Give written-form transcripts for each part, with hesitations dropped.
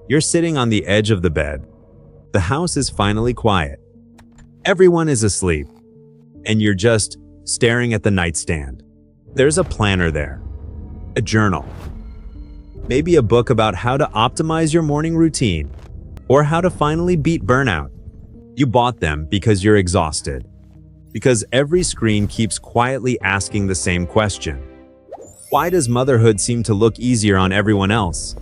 You're sitting on the edge of the bed. The house is finally quiet. Everyone is asleep, and you're just staring at the nightstand. There's a planner there, a journal, maybe a book about how to optimize your morning routine or how to finally beat burnout. You bought them because you're exhausted, because every screen keeps quietly asking the same question. Why does motherhood seem to look easier on everyone else?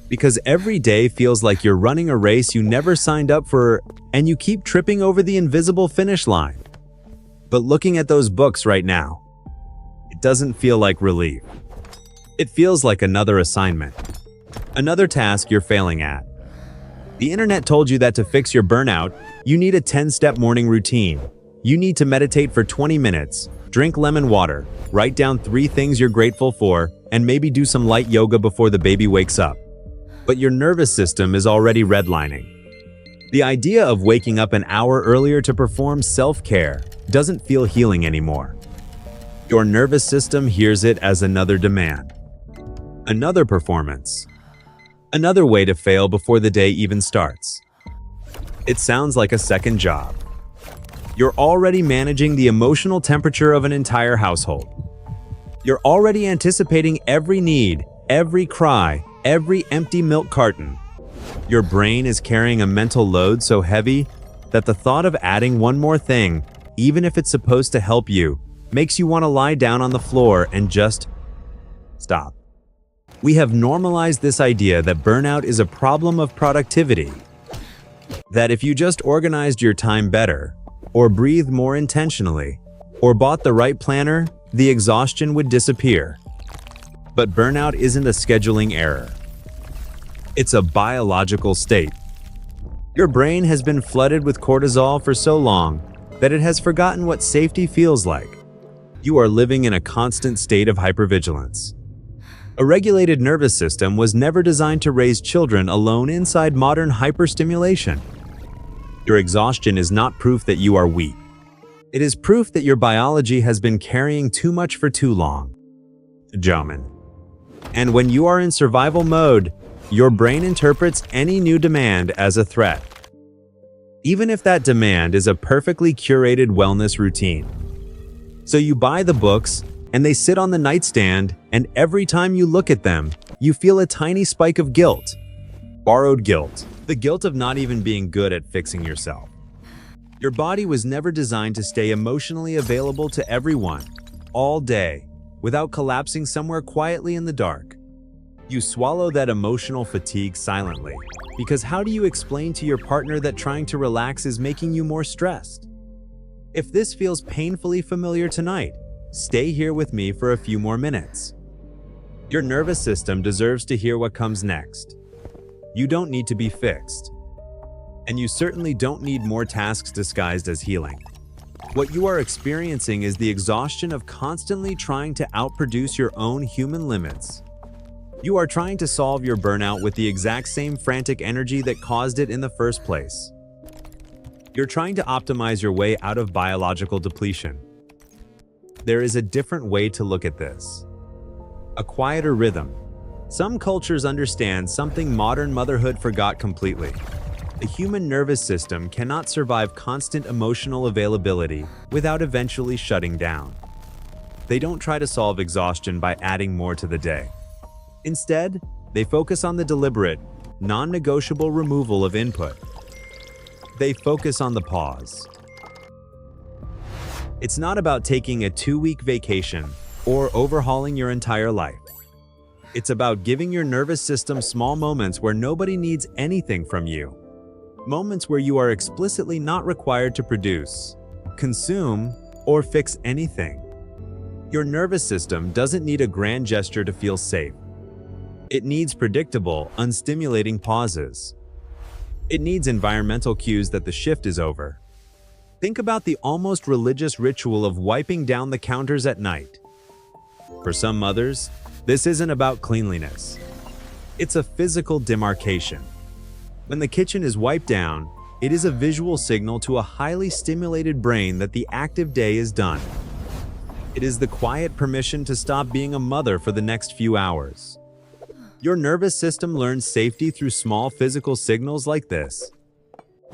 Because every day feels like you're running a race you never signed up for, and you keep tripping over the invisible finish line. But looking at those books right now, it doesn't feel like relief. It feels like another assignment, another task you're failing at. The internet told you that to fix your burnout, you need a 10-step morning routine. You need to meditate for 20 minutes, drink lemon water, write down 3 things you're grateful for, and maybe do some light yoga before the baby wakes up. But your nervous system is already redlining. The idea of waking up an hour earlier to perform self-care doesn't feel healing anymore. Your nervous system hears it as another demand, another performance, another way to fail before the day even starts. It sounds like a second job. You're already managing the emotional temperature of an entire household. You're already anticipating every need, every cry, every empty milk carton. Your brain is carrying a mental load so heavy that the thought of adding one more thing, even if it's supposed to help you, makes you want to lie down on the floor and just stop. We have normalized this idea that burnout is a problem of productivity. That if you just organized your time better, or breathed more intentionally, or bought the right planner, the exhaustion would disappear. But burnout isn't a scheduling error. It's a biological state. Your brain has been flooded with cortisol for so long that it has forgotten what safety feels like. You are living in a constant state of hypervigilance. A regulated nervous system was never designed to raise children alone inside modern hyperstimulation. Your exhaustion is not proof that you are weak. It is proof that your biology has been carrying too much for too long. Gentlemen. And when you are in survival mode, your brain interprets any new demand as a threat, even if that demand is a perfectly curated wellness routine. So you buy the books, and they sit on the nightstand, and every time you look at them, you feel a tiny spike of guilt. Borrowed guilt. The guilt of not even being good at fixing yourself. Your body was never designed to stay emotionally available to everyone, all day, without collapsing somewhere quietly in the dark. You swallow that emotional fatigue silently, because how do you explain to your partner that trying to relax is making you more stressed? If this feels painfully familiar tonight, stay here with me for a few more minutes. Your nervous system deserves to hear what comes next. You don't need to be fixed. And you certainly don't need more tasks disguised as healing. What you are experiencing is the exhaustion of constantly trying to outproduce your own human limits. You are trying to solve your burnout with the exact same frantic energy that caused it in the first place. You're trying to optimize your way out of biological depletion. There is a different way to look at this. A quieter rhythm. Some cultures understand something modern motherhood forgot completely. The human nervous system cannot survive constant emotional availability without eventually shutting down. They don't try to solve exhaustion by adding more to the day. Instead, they focus on the deliberate, non-negotiable removal of input. They focus on the pause. It's not about taking a 2-week vacation or overhauling your entire life. It's about giving your nervous system small moments where nobody needs anything from you. Moments where you are explicitly not required to produce, consume, or fix anything. Your nervous system doesn't need a grand gesture to feel safe. It needs predictable, unstimulating pauses. It needs environmental cues that the shift is over. Think about the almost religious ritual of wiping down the counters at night. For some mothers, this isn't about cleanliness. It's a physical demarcation. When the kitchen is wiped down, it is a visual signal to a highly stimulated brain that the active day is done. It is the quiet permission to stop being a mother for the next few hours. Your nervous system learns safety through small physical signals like this.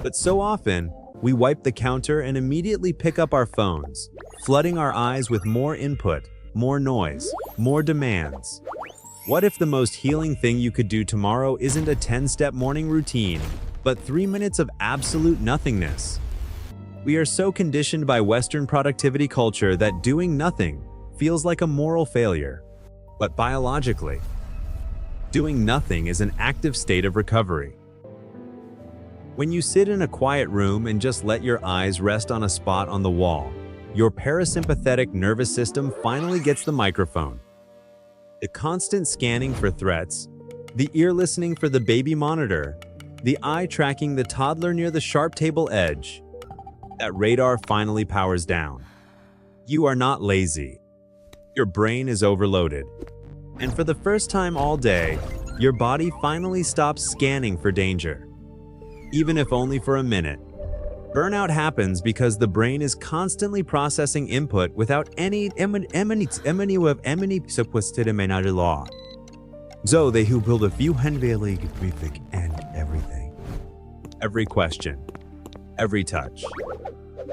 But so often, we wipe the counter and immediately pick up our phones, flooding our eyes with more input, more noise, more demands. What if the most healing thing you could do tomorrow isn't a 10-step morning routine, but 3 minutes of absolute nothingness? We are so conditioned by Western productivity culture that doing nothing feels like a moral failure. But biologically, doing nothing is an active state of recovery. When you sit in a quiet room and just let your eyes rest on a spot on the wall, your parasympathetic nervous system finally gets the microphone. The constant scanning for threats, the ear listening for the baby monitor, the eye tracking the toddler near the sharp table edge. That radar finally powers down. You are not lazy. Your brain is overloaded. And for the first time all day, your body finally stops scanning for danger. Even if only for a minute. Burnout happens because the brain is constantly processing input without any law. So they who build a few handling and everything. Every question, every touch,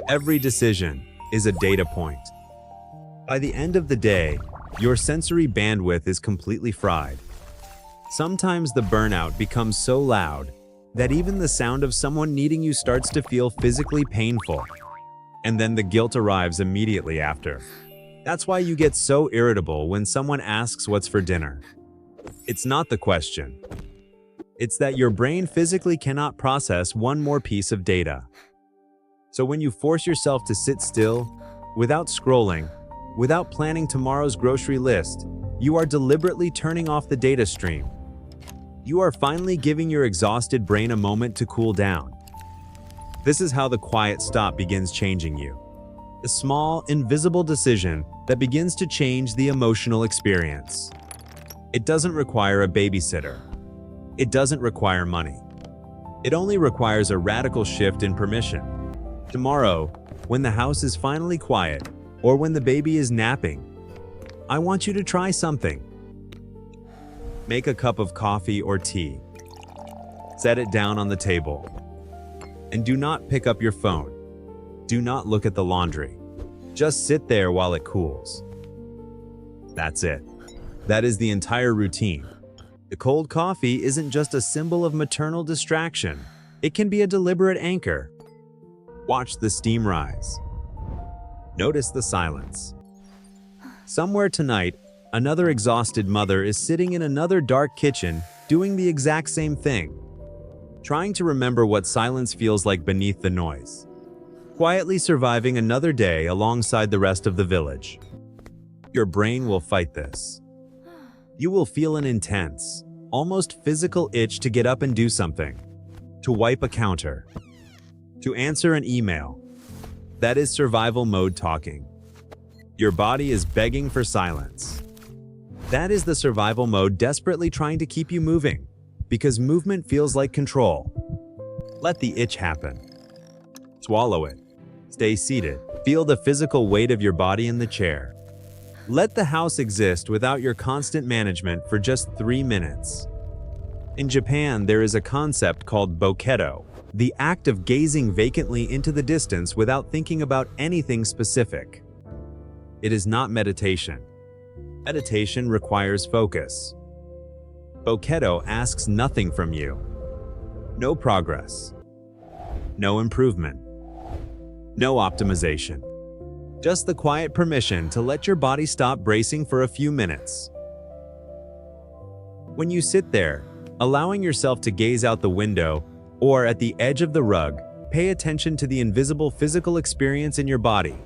every decision is a data point. By the end of the day, your sensory bandwidth is completely fried. Sometimes the burnout becomes so loud that even the sound of someone needing you starts to feel physically painful. And then the guilt arrives immediately after. That's why you get so irritable when someone asks what's for dinner. It's not the question. It's that your brain physically cannot process one more piece of data. So when you force yourself to sit still, without scrolling, without planning tomorrow's grocery list, you are deliberately turning off the data stream. You are finally giving your exhausted brain a moment to cool down. This is how the quiet stop begins changing you. A small, invisible decision that begins to change the emotional experience. It doesn't require a babysitter. It doesn't require money. It only requires a radical shift in permission. Tomorrow, when the house is finally quiet, or when the baby is napping, I want you to try something. Make a cup of coffee or tea. Set it down on the table. And do not pick up your phone. Do not look at the laundry. Just sit there while it cools. That's it. That is the entire routine. The cold coffee isn't just a symbol of maternal distraction. It can be a deliberate anchor. Watch the steam rise. Notice the silence. Somewhere tonight, another exhausted mother is sitting in another dark kitchen doing the exact same thing, trying to remember what silence feels like beneath the noise, quietly surviving another day alongside the rest of the village. Your brain will fight this. You will feel an intense, almost physical itch to get up and do something, to wipe a counter, to answer an email. That is survival mode talking. Your body is begging for silence. That is the survival mode desperately trying to keep you moving, because movement feels like control. Let the itch happen. Swallow it. Stay seated. Feel the physical weight of your body in the chair. Let the house exist without your constant management for just 3 minutes. In Japan, there is a concept called boketo, the act of gazing vacantly into the distance without thinking about anything specific. It is not meditation. Meditation requires focus. Boketo asks nothing from you. No progress. No improvement. No optimization. Just the quiet permission to let your body stop bracing for a few minutes. When you sit there, allowing yourself to gaze out the window or at the edge of the rug, pay attention to the invisible physical experience in your body.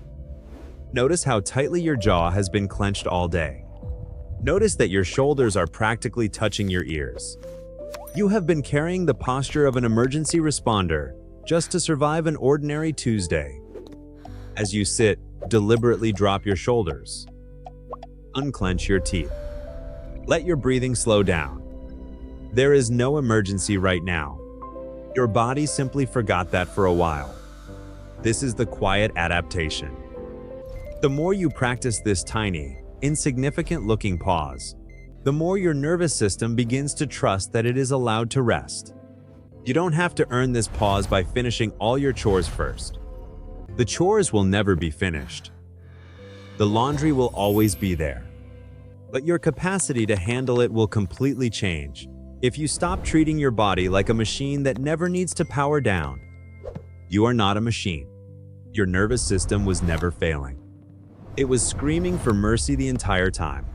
Notice how tightly your jaw has been clenched all day. Notice that your shoulders are practically touching your ears. You have been carrying the posture of an emergency responder just to survive an ordinary Tuesday. As you sit, deliberately drop your shoulders. Unclench your teeth. Let your breathing slow down. There is no emergency right now. Your body simply forgot that for a while. This is the quiet adaptation. The more you practice this tiny, insignificant-looking pause, the more your nervous system begins to trust that it is allowed to rest. You don't have to earn this pause by finishing all your chores first. The chores will never be finished. The laundry will always be there. But your capacity to handle it will completely change if you stop treating your body like a machine that never needs to power down. You are not a machine. Your nervous system was never failing. It was screaming for mercy the entire time.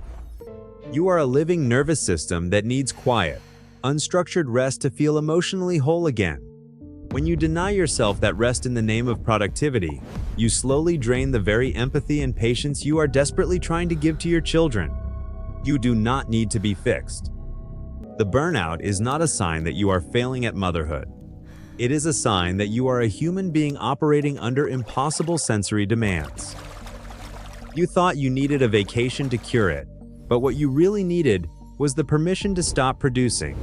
You are a living nervous system that needs quiet, unstructured rest to feel emotionally whole again. When you deny yourself that rest in the name of productivity, you slowly drain the very empathy and patience you are desperately trying to give to your children. You do not need to be fixed. The burnout is not a sign that you are failing at motherhood. It is a sign that you are a human being operating under impossible sensory demands. You thought you needed a vacation to cure it, but what you really needed was the permission to stop producing.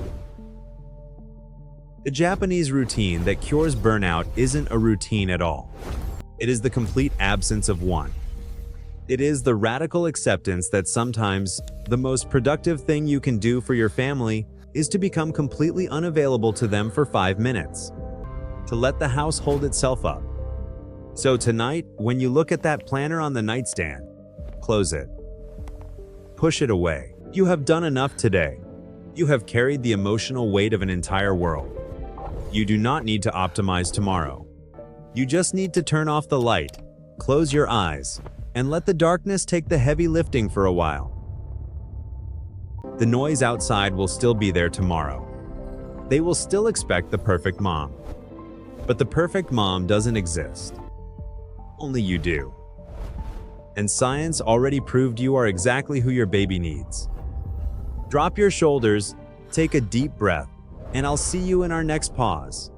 The Japanese routine that cures burnout isn't a routine at all. It is the complete absence of one. It is the radical acceptance that sometimes the most productive thing you can do for your family is to become completely unavailable to them for 5 minutes. To let the house hold itself up. So tonight, when you look at that planner on the nightstand, close it. Push it away. You have done enough today. You have carried the emotional weight of an entire world. You do not need to optimize tomorrow. You just need to turn off the light, close your eyes, and let the darkness take the heavy lifting for a while. The noise outside will still be there tomorrow. They will still expect the perfect mom. But the perfect mom doesn't exist. Only you do. And science already proved you are exactly who your baby needs. Drop your shoulders, take a deep breath, and I'll see you in our next pause.